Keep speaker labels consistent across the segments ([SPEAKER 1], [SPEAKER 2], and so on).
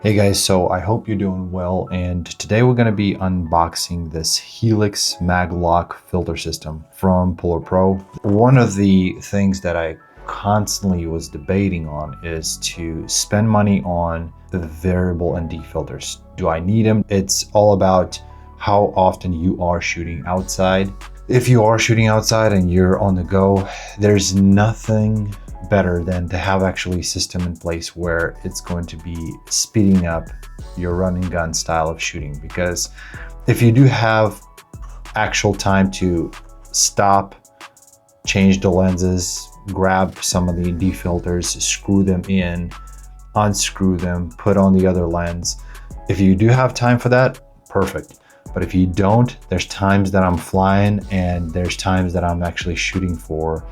[SPEAKER 1] Hey guys, so I hope you're doing well, and today we're going to be unboxing this Helix Maglock filter system from PolarPro. One of the things that I constantly was debating on is to spend money on the variable ND filters. Do I need them? It's all about how often you are shooting outside. If you are shooting outside and you're on the go, there's nothing better than to have actually a system in place where it's going to be speeding up your run and gun style of shooting. Because if you do have actual time to stop, change the lenses, grab some of the ND filters, screw them in, unscrew them, put on the other lens, if you do have time for that, perfect. But if you don't, there's times that I'm flying and there's times that I'm actually shooting for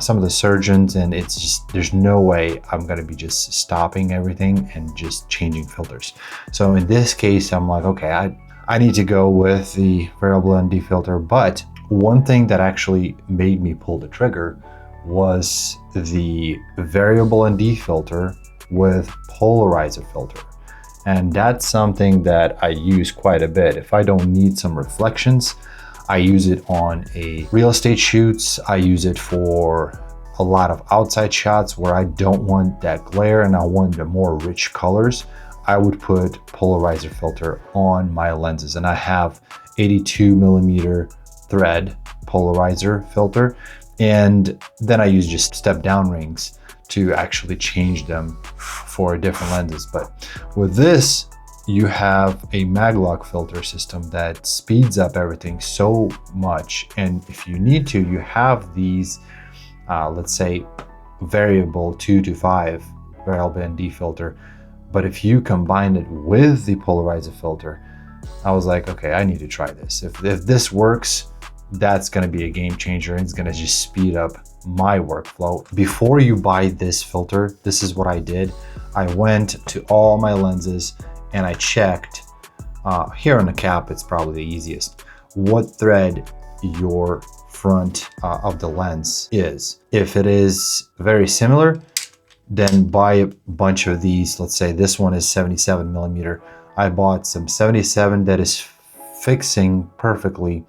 [SPEAKER 1] some of the surgeons, and it's just, there's no way I'm going to be just stopping everything and just changing filters. So in this case, I'm like, okay, I need to go with the variable ND filter. But one thing that actually made me pull the trigger was the variable ND filter with polarizer filter. And that's something that I use quite a bit. If I don't need some reflections, I use it on a real estate shoots. I use it for a lot of outside shots where I don't want that glare and I want the more rich colors. I would put polarizer filter on my lenses, and I have 82mm thread polarizer filter. And then I use just step down rings to actually change them for different lenses. But with this, you have a Maglock filter system that speeds up everything so much. And if you need to, you have these, let's say, variable 2 to 5 variable ND filter. But if you combine it with the polarizer filter, I was like, okay, I need to try this. If this works, that's going to be a game changer, and it's going to just speed up my workflow. Before you buy this filter, this is what I did. I went to all my lenses and I checked here on the cap. It's probably the easiest, what thread your front of the lens is. If it is very similar, then buy a bunch of these. Let's say this one is 77mm. I bought some 77 that is fixing perfectly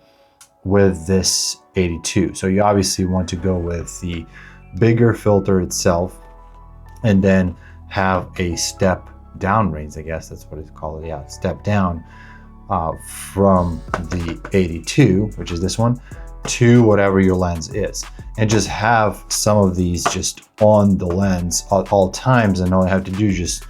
[SPEAKER 1] with this 82. So you obviously want to go with the bigger filter itself, and then have a step down rings, I guess that's what it's called. Yeah, step down from the 82, which is this one, to whatever your lens is, and just have some of these just on the lens at all times. And all you have to do is just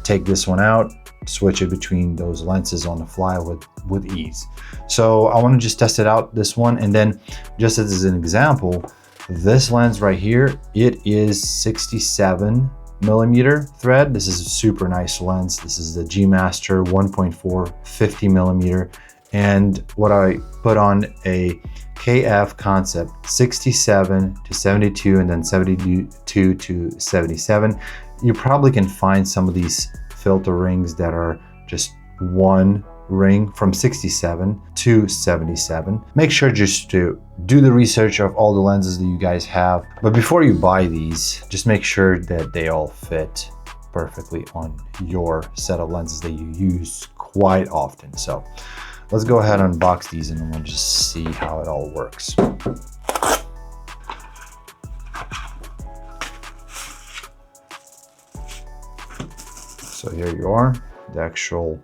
[SPEAKER 1] take this one out, switch it between those lenses on the fly with ease. So I want to just test it out, this one. And then just as an example, this lens right here, it is 67mm thread. This is a super nice lens. This is the G Master 1.4 50mm, and what I put on a KF Concept 67 to 72 and then 72 to 77. You probably can find some of these filter rings that are just one ring from 67 to 77. Make sure just to do the research of all the lenses that you guys have. But before you buy these, just make sure that they all fit perfectly on your set of lenses that you use quite often. So let's go ahead and unbox these and we'll just see how it all works. So here you are, the actual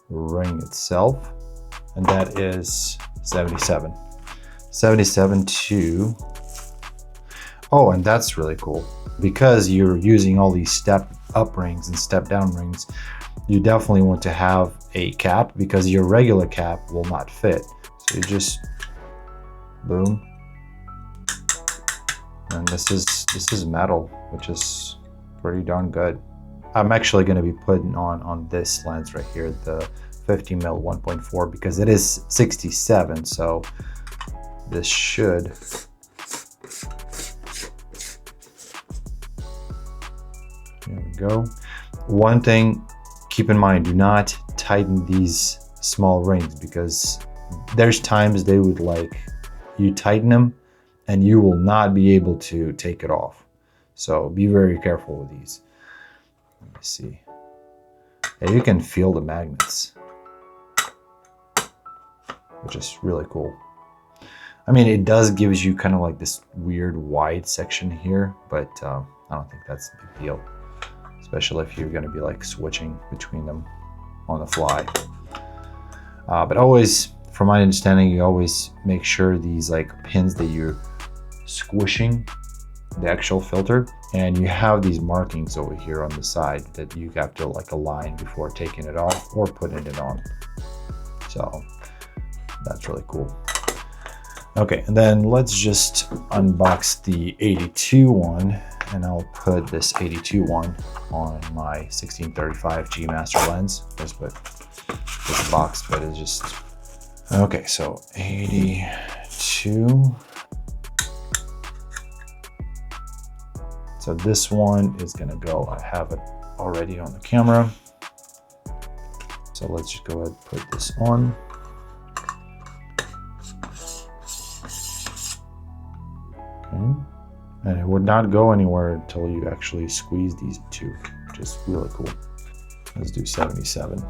[SPEAKER 1] ring itself, and that is 77 to, oh, and that's really cool because you're using all these step up rings and step down rings. You definitely want to have a cap because your regular cap will not fit. So you just boom, and this is metal, which is pretty darn good. I'm actually going to be putting on this lens right here, the 50mm 1.4, because it is 67. So this should, there we go. One thing, keep in mind, do not tighten these small rings, because there's times they would like you tighten them and you will not be able to take it off. So be very careful with these. Let me see. Yeah, you can feel the magnets, which is really cool. I mean, it does gives you kind of like this weird wide section here, but I don't think that's a big deal, especially if you're going to be like switching between them on the fly. But always, from my understanding, you always make sure these like pins that you're squishing the actual filter, and you have these markings over here on the side that you have to like align before taking it off or putting it on. So that's really cool. Okay, and then let's just unbox the 82 one, and I'll put this 82 one on my 1635 G Master lens. Just put this box, but it's just okay. So 82. So this one is gonna go. I have it already on the camera. So let's just go ahead and put this on. Okay. And it would not go anywhere until you actually squeeze these two, which is really cool. Let's do 77.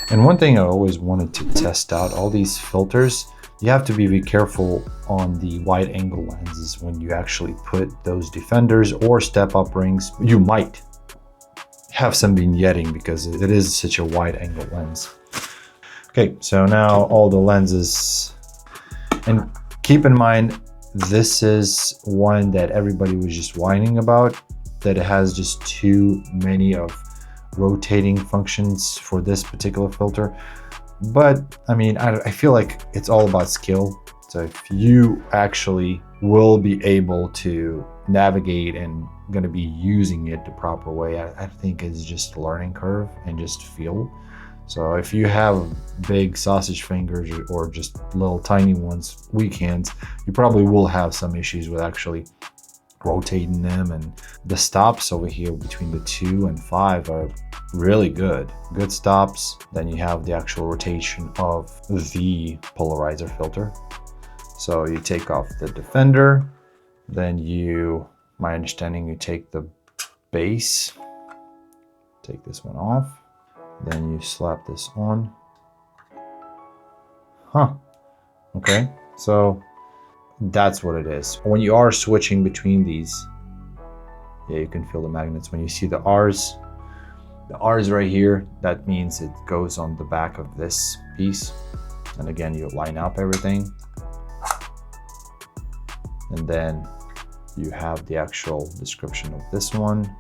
[SPEAKER 1] And one thing I always wanted to test out, all these filters, you have to be very careful on the wide angle lenses when you actually put those defenders or step up rings. You might have some vignetting because it is such a wide angle lens. Okay, so now all the lenses, and keep in mind, this is one that everybody was just whining about, that it has just too many of rotating functions for this particular filter. But I mean, I feel like it's all about skill. So if you actually will be able to navigate and going to be using it the proper way, I think it's just a learning curve and just feel. So if you have big sausage fingers or just little tiny ones, weak hands, you probably will have some issues with actually rotating them. And the stops over here between the 2 and 5 are really good stops. Then you have the actual rotation of the polarizer filter. So you take off the defender, then my understanding, you take the base, take this one off, then you slap this on. Okay, so that's what it is. When you are switching between these, yeah, you can feel the magnets. When you see the R's right here, that means it goes on the back of this piece. And again, you line up everything. And then you have the actual description of this one.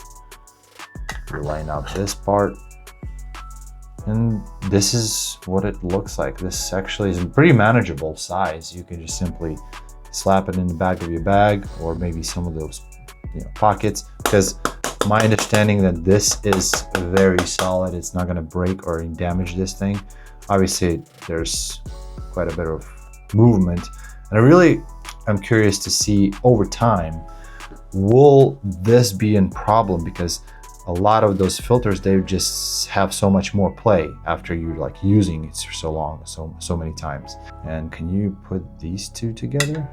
[SPEAKER 1] You line up this part. And this is what it looks like. This actually is a pretty manageable size. You can just simply slap it in the back of your bag, or maybe some of those pockets, because my understanding that this is very solid. It's not going to break or damage this thing. Obviously, there's quite a bit of movement, and I'm curious to see over time, will this be a problem? Because a lot of those filters, they just have so much more play after you're like using it for so long, so many times. And can you put these two together?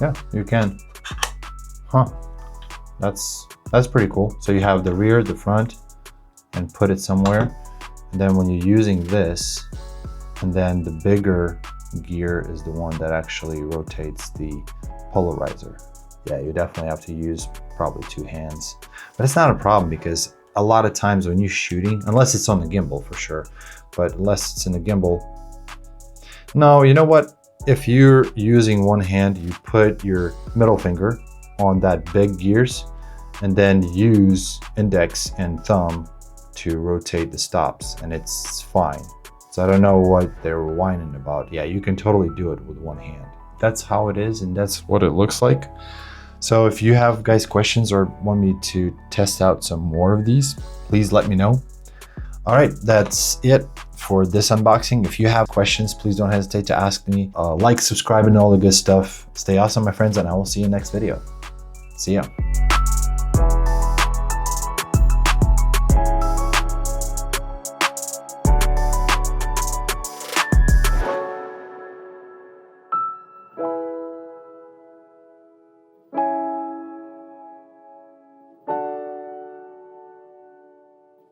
[SPEAKER 1] Yeah, you can. That's pretty cool. So you have the rear, the front, and put it somewhere. And then when you're using this, and then the bigger gear is the one that actually rotates the polarizer. Yeah, you definitely have to use probably 2 hands, but it's not a problem, because a lot of times when you're shooting, unless it's on the gimbal for sure, but unless it's in the gimbal, no, you know what? If you're using one hand, you put your middle finger on that big gears and then use index and thumb to rotate the stops, and it's fine. So I don't know what they were whining about. Yeah, you can totally do it with one hand. That's how it is, and that's what it looks like. So if you have guys questions or want me to test out some more of these, please let me know. All right, that's it for this unboxing. If you have questions, please don't hesitate to ask me. Like, subscribe, and all the good stuff. Stay awesome, my friends, and I will see you next video. See ya.